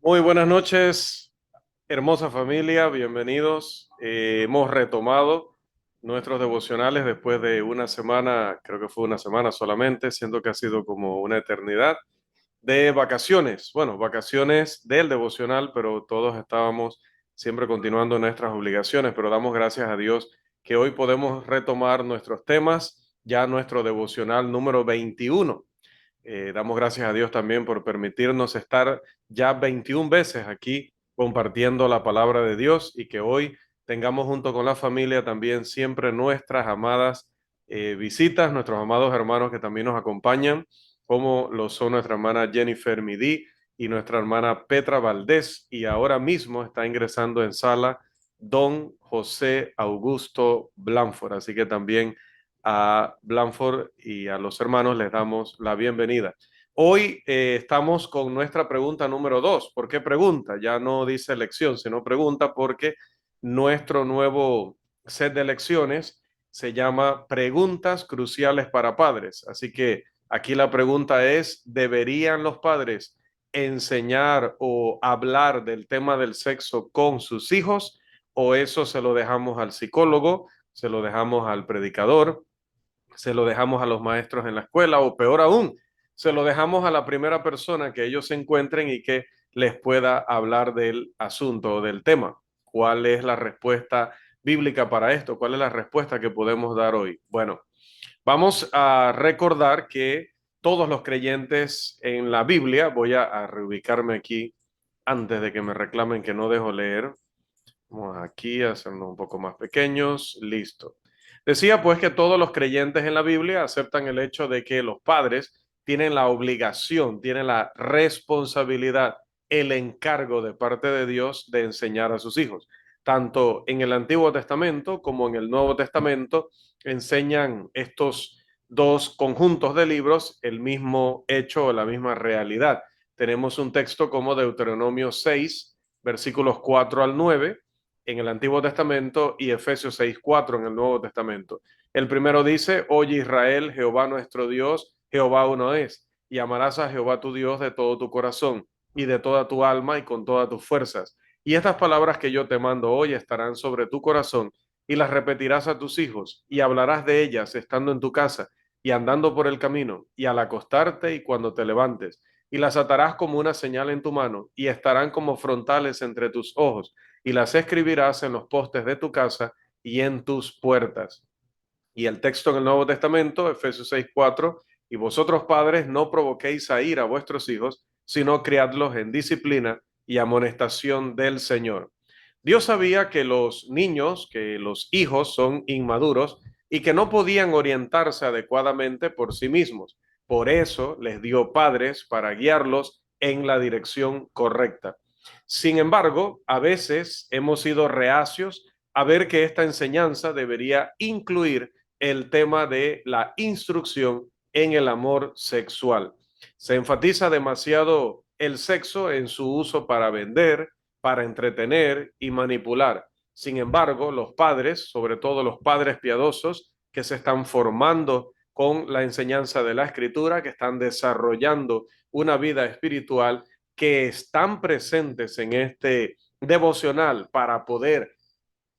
Muy buenas noches, hermosa familia, bienvenidos. Hemos retomado nuestros devocionales después de una semana, creo que fue una semana solamente, siendo que ha sido como una eternidad de vacaciones. Bueno, vacaciones del devocional, pero todos estábamos siempre continuando nuestras obligaciones, pero damos gracias a Dios que hoy podemos retomar nuestros temas, ya nuestro devocional número 21. Damos gracias a Dios también por permitirnos estar ya 21 veces aquí compartiendo la palabra de Dios y que hoy tengamos junto con la familia también siempre nuestras amadas visitas, nuestros amados hermanos que también nos acompañan, como lo son nuestra hermana Jennifer Midí y nuestra hermana Petra Valdés. Y ahora mismo está ingresando en sala don José Augusto Blanford. Así que también a Blanford y a los hermanos les damos la bienvenida. Hoy estamos con nuestra pregunta número 2. ¿Por qué pregunta? Ya no dice lección, sino pregunta porque nuestro nuevo set de lecciones se llama Preguntas Cruciales para Padres. Así que aquí la pregunta es, ¿deberían los padres enseñar o hablar del tema del sexo con sus hijos? ¿O eso se lo dejamos al psicólogo, se lo dejamos al predicador, se lo dejamos a los maestros en la escuela o peor aún, se lo dejamos a la primera persona que ellos se encuentren y que les pueda hablar del asunto o del tema? ¿Cuál es la respuesta bíblica para esto? ¿Cuál es la respuesta que podemos dar hoy? Bueno, vamos a recordar que todos los creyentes en la Biblia, voy a reubicarme aquí antes de que me reclamen que no dejo leer. Vamos aquí a hacernos un poco más pequeños. Listo. Decía pues que todos los creyentes en la Biblia aceptan el hecho de que los padres tienen la obligación, tienen la responsabilidad, el encargo de parte de Dios de enseñar a sus hijos. Tanto en el Antiguo Testamento como en el Nuevo Testamento enseñan estos dos conjuntos de libros el mismo hecho o la misma realidad. Tenemos un texto como Deuteronomio 6, versículos 4 al 9 en el Antiguo Testamento y Efesios 6:4 en el Nuevo Testamento. El primero dice: Oye Israel, Jehová nuestro Dios, Jehová uno es, y amarás a Jehová tu Dios de todo tu corazón y de toda tu alma y con todas tus fuerzas. Y estas palabras que yo te mando hoy estarán sobre tu corazón y las repetirás a tus hijos y hablarás de ellas estando en tu casa y andando por el camino y al acostarte y cuando te levantes, y las atarás como una señal en tu mano y estarán como frontales entre tus ojos y las escribirás en los postes de tu casa y en tus puertas. Y el texto en el Nuevo Testamento, Efesios 6:4, y vosotros padres no provoquéis a ir a vuestros hijos, sino criadlos en disciplina y amonestación del Señor. Dios sabía que los niños, que los hijos son inmaduros y que no podían orientarse adecuadamente por sí mismos. Por eso les dio padres para guiarlos en la dirección correcta. Sin embargo, a veces hemos sido reacios a ver que esta enseñanza debería incluir el tema de la instrucción en el amor sexual. Se enfatiza demasiado el sexo en su uso para vender, para entretener y manipular. Sin embargo, los padres, sobre todo los padres piadosos que se están formando con la enseñanza de la escritura, que están desarrollando una vida espiritual, que están presentes en este devocional para poder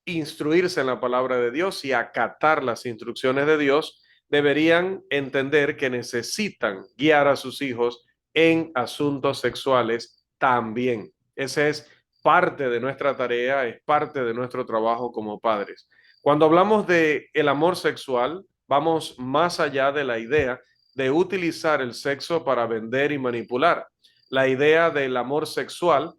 instruirse en la palabra de Dios y acatar las instrucciones de Dios, deberían entender que necesitan guiar a sus hijos en asuntos sexuales también. Ese es parte de nuestra tarea, es parte de nuestro trabajo como padres. Cuando hablamos de el amor sexual, vamos más allá de la idea de utilizar el sexo para vender y manipular. La idea del amor sexual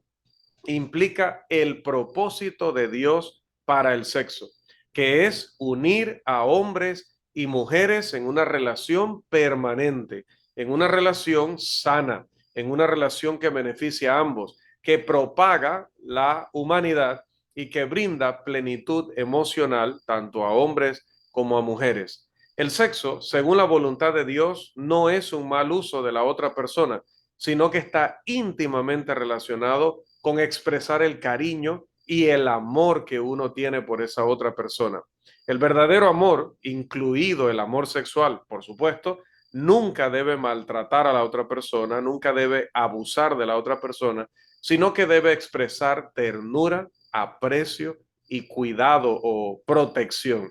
implica el propósito de Dios para el sexo, que es unir a hombres y mujeres en una relación permanente, en una relación sana, en una relación que beneficia a ambos, que propaga la humanidad y que brinda plenitud emocional tanto a hombres como a mujeres. El sexo, según la voluntad de Dios, no es un mal uso de la otra persona, sino que está íntimamente relacionado con expresar el cariño y el amor que uno tiene por esa otra persona. El verdadero amor, incluido el amor sexual, por supuesto, nunca debe maltratar a la otra persona, nunca debe abusar de la otra persona, sino que debe expresar ternura, aprecio y cuidado o protección.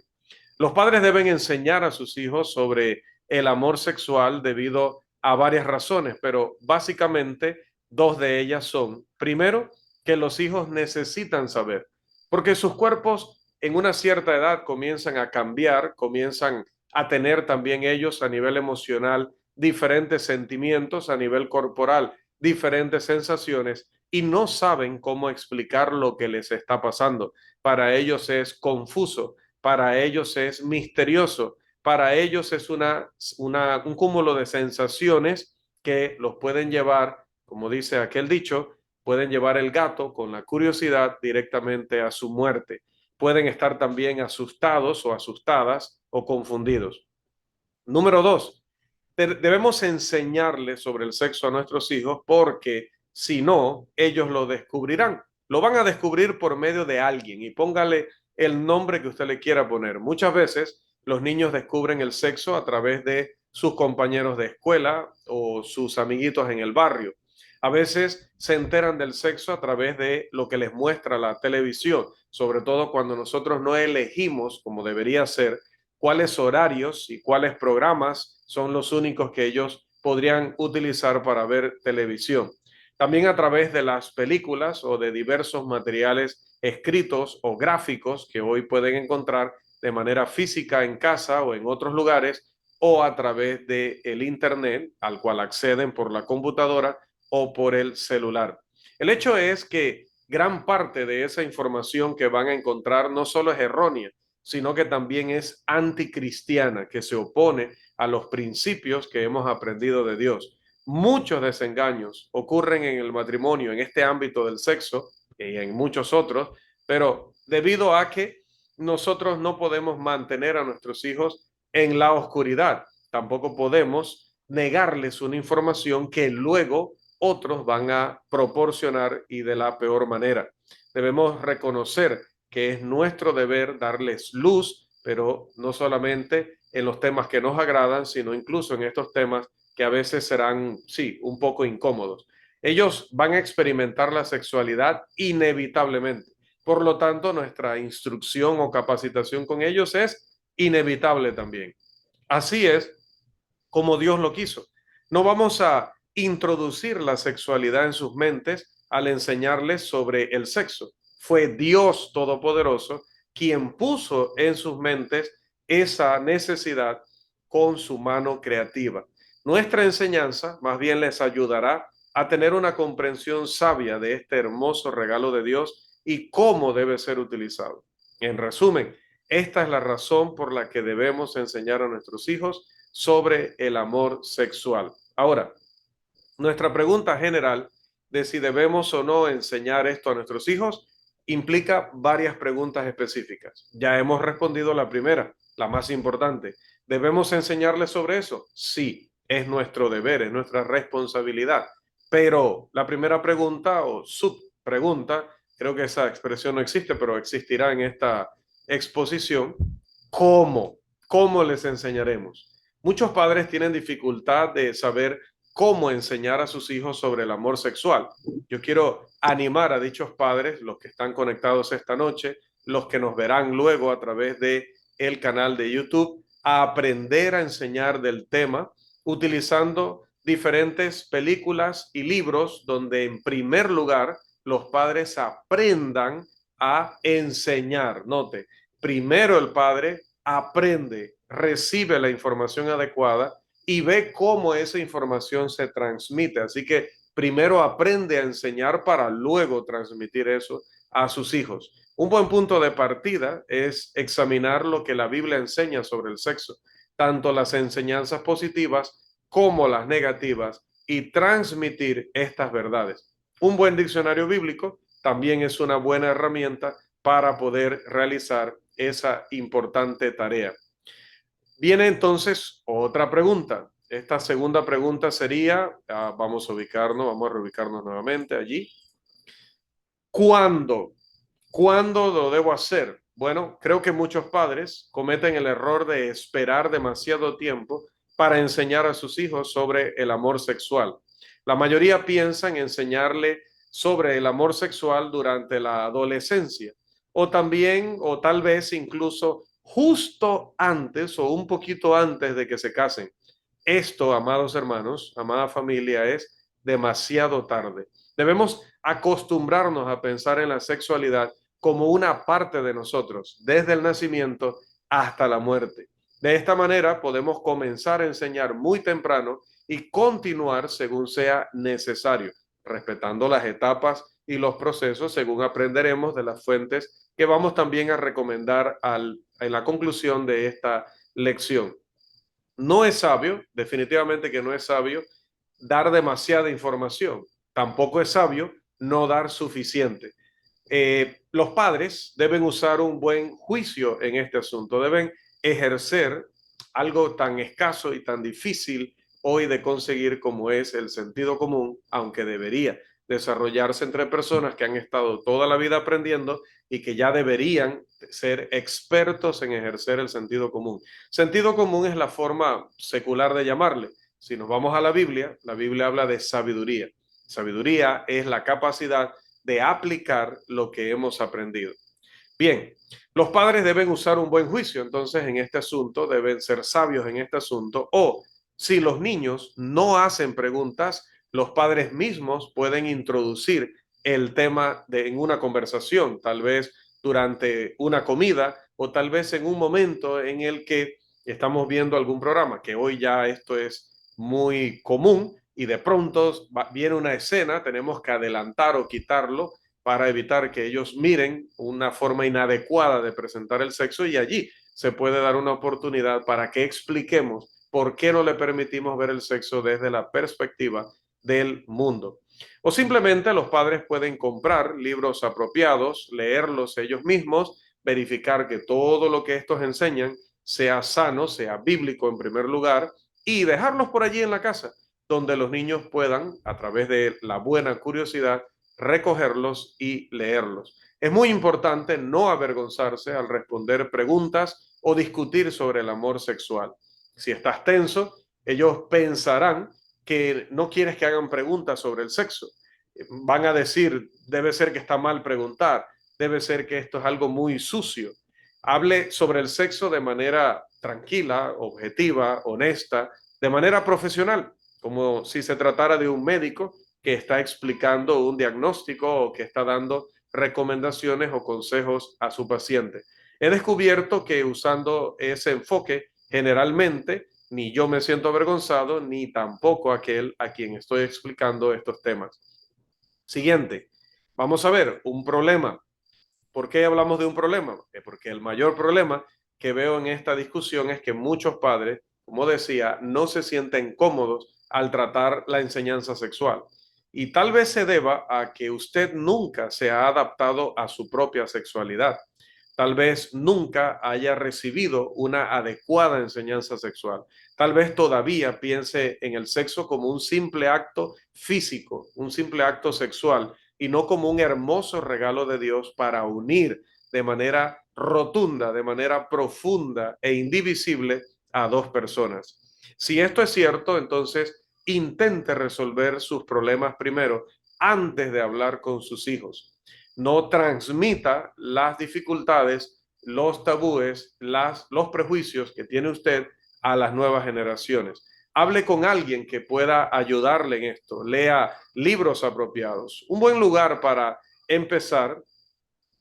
Los padres deben enseñar a sus hijos sobre el amor sexual debido a varias razones, pero básicamente dos de ellas son, primero, que los hijos necesitan saber, porque sus cuerpos en una cierta edad comienzan a cambiar, comienzan a tener también ellos a nivel emocional diferentes sentimientos, a nivel corporal diferentes sensaciones y no saben cómo explicar lo que les está pasando. Para ellos es confuso, para ellos es misterioso, para ellos es un cúmulo de sensaciones que los pueden llevar, como dice aquel dicho, pueden llevar el gato con la curiosidad directamente a su muerte. Pueden estar también asustados o asustadas o confundidos. Número dos, debemos enseñarles sobre el sexo a nuestros hijos porque si no, ellos lo descubrirán. Lo van a descubrir por medio de alguien y póngale el nombre que usted le quiera poner. Muchas veces los niños descubren el sexo a través de sus compañeros de escuela o sus amiguitos en el barrio. A veces se enteran del sexo a través de lo que les muestra la televisión, sobre todo cuando nosotros no elegimos, como debería ser, cuáles horarios y cuáles programas son los únicos que ellos podrían utilizar para ver televisión. También a través de las películas o de diversos materiales escritos o gráficos que hoy pueden encontrar de manera física en casa o en otros lugares o a través del internet al cual acceden por la computadora o por el celular. El hecho es que gran parte de esa información que van a encontrar no solo es errónea, sino que también es anticristiana, que se opone a los principios que hemos aprendido de Dios. Muchos desengaños ocurren en el matrimonio, en este ámbito del sexo y en muchos otros, pero debido a que nosotros no podemos mantener a nuestros hijos en la oscuridad, tampoco podemos negarles una información que luego otros van a proporcionar y de la peor manera. Debemos reconocer que es nuestro deber darles luz, pero no solamente en los temas que nos agradan, sino incluso en estos temas que a veces serán, sí, un poco incómodos. Ellos van a experimentar la sexualidad inevitablemente. Por lo tanto, nuestra instrucción o capacitación con ellos es inevitable también. Así es como Dios lo quiso. No vamos a introducir la sexualidad en sus mentes al enseñarles sobre el sexo. Fue Dios Todopoderoso quien puso en sus mentes esa necesidad con su mano creativa. Nuestra enseñanza más bien les ayudará a tener una comprensión sabia de este hermoso regalo de Dios y cómo debe ser utilizado. En resumen, esta es la razón por la que debemos enseñar a nuestros hijos sobre el amor sexual. Ahora, nuestra pregunta general de si debemos o no enseñar esto a nuestros hijos implica varias preguntas específicas. Ya hemos respondido la primera, la más importante. ¿Debemos enseñarles sobre eso? Sí, es nuestro deber, es nuestra responsabilidad. Pero la primera pregunta o subpregunta, creo que esa expresión no existe, pero existirá en esta exposición. ¿Cómo? ¿Cómo les enseñaremos? Muchos padres tienen dificultad de saber cómo enseñar a sus hijos sobre el amor sexual. Yo quiero animar a dichos padres, los que están conectados esta noche, los que nos verán luego a través de el canal de YouTube, a aprender a enseñar del tema utilizando diferentes películas y libros donde en primer lugar los padres aprendan a enseñar. Note, primero el padre aprende, recibe la información adecuada y ve cómo esa información se transmite. Así que primero aprende a enseñar para luego transmitir eso a sus hijos. Un buen punto de partida es examinar lo que la Biblia enseña sobre el sexo, tanto las enseñanzas positivas como las negativas, y transmitir estas verdades. Un buen diccionario bíblico también es una buena herramienta para poder realizar esa importante tarea. Viene entonces otra pregunta. Esta segunda pregunta sería, vamos a ubicarnos, vamos a reubicarnos nuevamente allí. ¿Cuándo? ¿Cuándo lo debo hacer? Bueno, creo que muchos padres cometen el error de esperar demasiado tiempo para enseñar a sus hijos sobre el amor sexual. La mayoría piensa en enseñarle sobre el amor sexual durante la adolescencia, o también, o tal vez incluso justo antes o un poquito antes de que se casen. Esto, amados hermanos, amada familia, es demasiado tarde. Debemos acostumbrarnos a pensar en la sexualidad como una parte de nosotros, desde el nacimiento hasta la muerte. De esta manera podemos comenzar a enseñar muy temprano y continuar según sea necesario, respetando las etapas y los procesos según aprenderemos de las fuentes que vamos también a recomendar en la conclusión de esta lección. No es sabio, definitivamente que no es sabio dar demasiada información. Tampoco es sabio no dar suficiente. Los padres deben usar un buen juicio en este asunto, deben ejercer algo tan escaso y tan difícil hoy de conseguir como es el sentido común, aunque debería desarrollarse entre personas que han estado toda la vida aprendiendo y que ya deberían ser expertos en ejercer el sentido común. Sentido común es la forma secular de llamarle. Si nos vamos a la Biblia habla de sabiduría. Sabiduría es la capacidad de aplicar lo que hemos aprendido. Bien, los padres deben usar un buen juicio, entonces en este asunto deben ser sabios en este asunto, o si los niños no hacen preguntas, los padres mismos pueden introducir el tema en una conversación, tal vez durante una comida o tal vez en un momento en el que estamos viendo algún programa, que hoy ya esto es muy común y de pronto viene una escena, tenemos que adelantar o quitarlo para evitar que ellos miren una forma inadecuada de presentar el sexo, y allí se puede dar una oportunidad para que expliquemos por qué no le permitimos ver el sexo desde la perspectiva del mundo. O simplemente los padres pueden comprar libros apropiados, leerlos ellos mismos, verificar que todo lo que estos enseñan sea sano, sea bíblico en primer lugar, y dejarlos por allí en la casa, donde los niños puedan, a través de la buena curiosidad, recogerlos y leerlos. Es muy importante no avergonzarse al responder preguntas o discutir sobre el amor sexual. Si estás tenso, ellos pensarán que no quieres que hagan preguntas sobre el sexo. Van a decir, debe ser que está mal preguntar, debe ser que esto es algo muy sucio. Hable sobre el sexo de manera tranquila, objetiva, honesta, de manera profesional, como si se tratara de un médico que está explicando un diagnóstico o que está dando recomendaciones o consejos a su paciente. He descubierto que usando ese enfoque, generalmente ni yo me siento avergonzado, ni tampoco aquel a quien estoy explicando estos temas. Siguiente, vamos a ver un problema. ¿Por qué hablamos de un problema? Porque el mayor problema que veo en esta discusión es que muchos padres, como decía, no se sienten cómodos al tratar la enseñanza sexual. Y tal vez se deba a que usted nunca se ha adaptado a su propia sexualidad. Tal vez nunca haya recibido una adecuada enseñanza sexual. Tal vez todavía piense en el sexo como un simple acto físico, un simple acto sexual, y no como un hermoso regalo de Dios para unir de manera rotunda, de manera profunda e indivisible a dos personas. Si esto es cierto, entonces intente resolver sus problemas primero antes de hablar con sus hijos. No transmita las dificultades, los tabúes, los prejuicios que tiene usted a las nuevas generaciones. Hable con alguien que pueda ayudarle en esto, lea libros apropiados. Un buen lugar para empezar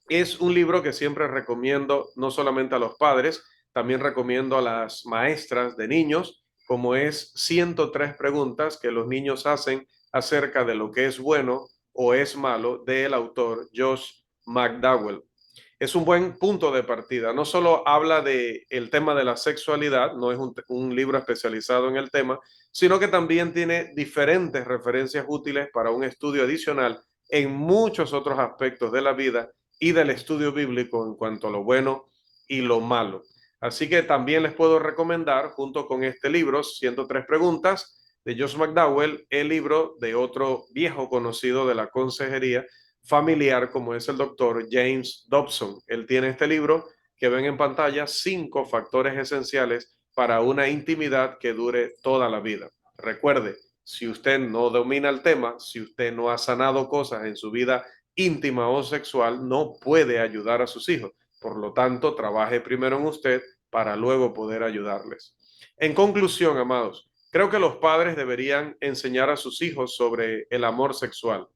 es un libro que siempre recomiendo, no solamente a los padres, también recomiendo a las maestras de niños, como es 103 preguntas que los niños hacen acerca de lo que es bueno o es malo, del autor Josh McDowell. Es un buen punto de partida. No solo habla del tema de la sexualidad, no es un libro especializado en el tema, sino que también tiene diferentes referencias útiles para un estudio adicional en muchos otros aspectos de la vida y del estudio bíblico en cuanto a lo bueno y lo malo. Así que también les puedo recomendar, junto con este libro, 103 preguntas, de Josh McDowell, el libro de otro viejo conocido de la consejería familiar, como es el doctor James Dobson. Él tiene este libro que ven en pantalla, 5 factores esenciales para una intimidad que dure toda la vida. Recuerde, Si usted no domina el tema, si usted no ha sanado cosas en su vida íntima o sexual, no puede ayudar a sus hijos. Por lo tanto, trabaje primero en usted para luego poder ayudarles. En conclusión, amados, creo que los padres deberían enseñar a sus hijos sobre el amor sexual.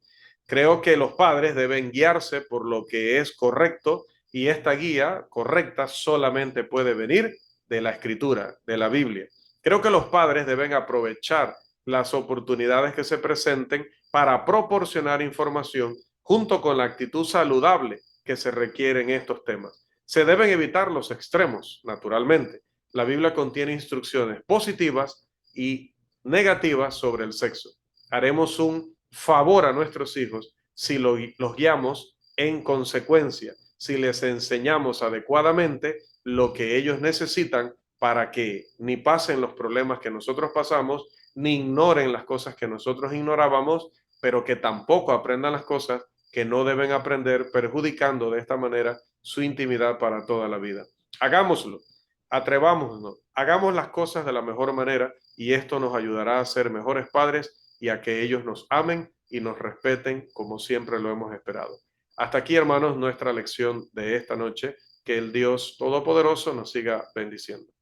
Creo que los padres deben guiarse por lo que es correcto y esta guía correcta solamente puede venir de la escritura, de la Biblia. Creo que los padres deben aprovechar las oportunidades que se presenten para proporcionar información junto con la actitud saludable que se requiere en estos temas. Se deben evitar los extremos, naturalmente. La Biblia contiene instrucciones positivas y negativas sobre el sexo. Haremos un favor a nuestros hijos si los guiamos en consecuencia, si les enseñamos adecuadamente lo que ellos necesitan para que ni pasen los problemas que nosotros pasamos, ni ignoren las cosas que nosotros ignorábamos, pero que tampoco aprendan las cosas que no deben aprender, perjudicando de esta manera su intimidad para toda la vida. Hagámoslo, atrevámonos, hagamos las cosas de la mejor manera y esto nos ayudará a ser mejores padres y a que ellos nos amen y nos respeten como siempre lo hemos esperado. Hasta aquí, hermanos, nuestra lección de esta noche. Que el Dios Todopoderoso nos siga bendiciendo.